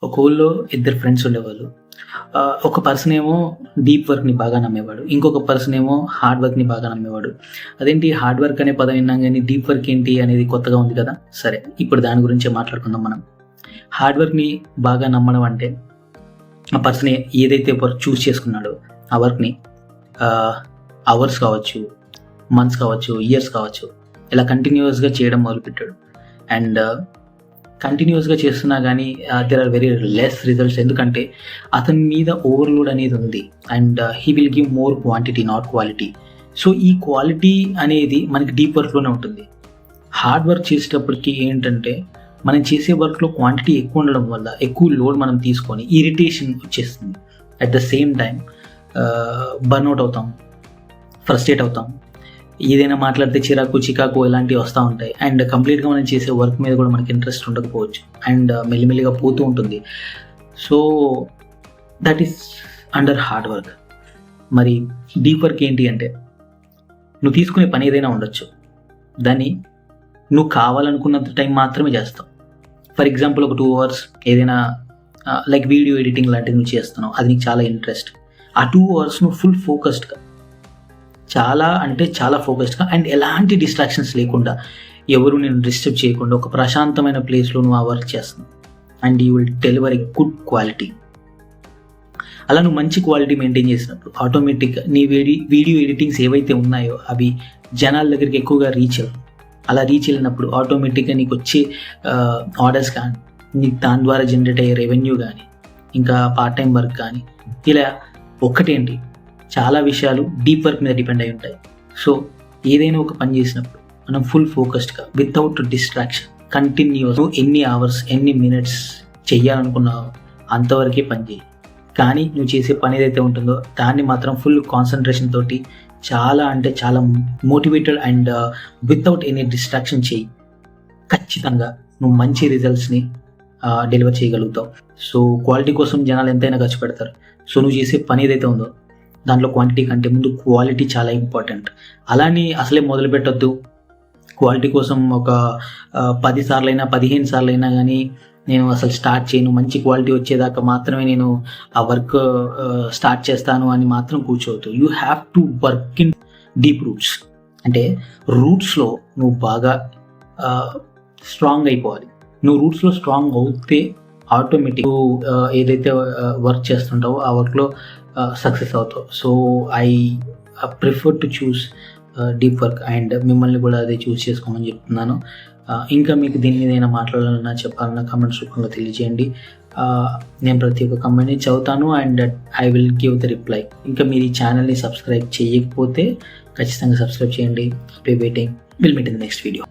ఒక ఊళ్ళో ఇద్దరు ఫ్రెండ్స్ ఉండేవాళ్ళు. ఒక పర్సన్ ఏమో డీప్ వర్క్‌ని బాగా నమ్మేవాడు. ఇంకొక పర్సన్ ఏమో హార్డ్ వర్క్‌ని బాగా నమ్మేవాడు. అదేంటి హార్డ్ వర్క్ అనే పదం విన్నాం గానీ డీప్ వర్క్ ఏంటి అనేది కొత్తగా ఉంది కదా! సరే, ఇప్పుడు దాని గురించే మాట్లాడుకుందాం మనం. హార్డ్ వర్క్‌ని బాగా నమ్మడం అంటే ఆ పర్సన్ ఏదైతే వర్క్ చూజ్ చేసుకున్నాడో ఆ వర్క్‌ని అవర్స్ కావచ్చు, మంత్స్ కావచ్చు, ఇయర్స్ కావచ్చు, ఇలా కంటిన్యూయస్‌గా చేయడం మొదలుపెట్టాడు. అండ్ కంటిన్యూస్గా చేస్తున్నా కానీ there are very less results. ఎందుకంటే అతని మీద ఓవర్లోడ్ అనేది ఉంది. And he will give more quantity not quality. So ఈ క్వాలిటీ అనేది మనకి డీప్ వర్క్లోనే ఉంటుంది. హార్డ్ వర్క్ చేసేటప్పటికి ఏంటంటే మనం చేసే వర్క్లో క్వాంటిటీ ఎక్కువ ఉండడం వల్ల ఎక్కువ లోడ్ మనం తీసుకొని ఇరిటేషన్ వచ్చేస్తుంది. At the same time burnout అవుతాం, ఫ్రస్ట్రేట్ అవుతాం, ఏదైనా మాట్లాడితే చికాకు ఇలాంటివి వస్తూ ఉంటాయి. అండ్ కంప్లీట్గా మనం చేసే వర్క్ మీద కూడా మనకి ఇంట్రెస్ట్ ఉండకపోవచ్చు. అండ్ మెల్లిమెల్లిగా పోతూ ఉంటుంది. So that is under hard work. మరి డీప్ వర్క్ ఏంటి అంటే నువ్వు తీసుకునే పని ఏదైనా ఉండొచ్చు, దాన్ని నువ్వు కావాలనుకున్నంత టైం మాత్రమే చేస్తావు. ఫర్ ఎగ్జాంపుల్ ఒక 2 hours ఏదైనా లైక్ వీడియో ఎడిటింగ్ లాంటివి నువ్వు చేస్తున్నావు, అది నీకు చాలా ఇంట్రెస్ట్. ఆ 2 hours నువ్వు ఫుల్ ఫోకస్డ్గా, చాలా అంటే చాలా ఫోకస్డ్గా అండ్ ఎలాంటి డిస్ట్రాక్షన్స్ లేకుండా, ఎవరు నేను డిస్టర్బ్ చేయకుండా ఒక ప్రశాంతమైన ప్లేస్లో నువ్వు ఆ వర్క్ చేస్తున్నావు. And you will deliver a good quality. అలా నువ్వు మంచి క్వాలిటీ మెయింటైన్ చేసినప్పుడు ఆటోమేటిక్గా నీ వీడియో ఎడిటింగ్స్ ఏవైతే ఉన్నాయో అవి జనాల దగ్గరికి ఎక్కువగా రీచ్ అవ్వవు. అలా రీచ్ వెళ్ళినప్పుడు ఆటోమేటిక్గా నీకు వచ్చే ఆర్డర్స్ కానీ, నీకు దాని ద్వారా జనరేట్ అయ్యే రెవెన్యూ కానీ, ఇంకా పార్ట్ టైం వర్క్ కానీ, ఇలా ఒక్కటేంటి చాలా విషయాలు డీప్ వర్క్ మీద డిపెండ్ అయి ఉంటాయి. సో ఏదైనా ఒక పని చేసినప్పుడు మనం ఫుల్ ఫోకస్డ్గా వితౌట్ డిస్ట్రాక్షన్ కంటిన్యూస్ ఎన్ని అవర్స్ ఎన్ని మినిట్స్ చెయ్యాలనుకున్నావో అంతవరకే పని చేయి. కానీ నువ్వు చేసే పని ఏదైతే ఉంటుందో దాన్ని మాత్రం ఫుల్ కాన్సన్ట్రేషన్ తోటి చాలా అంటే చాలా motivated and without any distraction చేయి. ఖచ్చితంగా నువ్వు మంచి రిజల్ట్స్ని డెలివర్ చేయగలుగుతావు. సో క్వాలిటీ కోసం జనాలు ఎంతైనా ఖర్చు పెడతారు. సో నువ్వు చేసే పని ఏదైతే ఉందో దాంట్లో క్వాంటిటీ కంటే ముందు క్వాలిటీ చాలా ఇంపార్టెంట్. అలానే అసలే మొదలు పెట్టొద్దు. క్వాలిటీ కోసం ఒక 10 సార్లైనా 15 సార్లైనా కానీ నేను అసలు స్టార్ట్ చేయను, మంచి క్వాలిటీ వచ్చేదాకా మాత్రమే నేను ఆ వర్క్ స్టార్ట్ చేస్తాను అని మాత్రం కూర్చోవద్దు. You have to work in deep roots. అంటే రూట్స్లో నువ్వు బాగా స్ట్రాంగ్ అయిపోవాలి. నువ్వు రూట్స్లో స్ట్రాంగ్ అవుతే ఆటోమేటిక్ ఏదైతే వర్క్ చేస్తుంటావో ఆ వర్క్లో సక్సెస్ అవుతావు. So I prefer to choose deep work and మిమ్మల్ని కూడా అదే చూస్ చేసుకోమని చెప్తున్నాను. ఇంకా మీకు దీని మీద ఏమైనా మాట్లాడాలన్నా చెప్పాలన్నా కామెంట్స్ రూపంలో తెలియజేయండి. నేను ప్రతి ఒక్క కామెంట్ని చదువుతాను and I will give the reply. ఇంకా మీరు ఈ ఛానల్ని సబ్స్క్రైబ్ చేయకపోతే ఖచ్చితంగా సబ్స్క్రైబ్ చేయండి. Waiting. Will meet in the next video.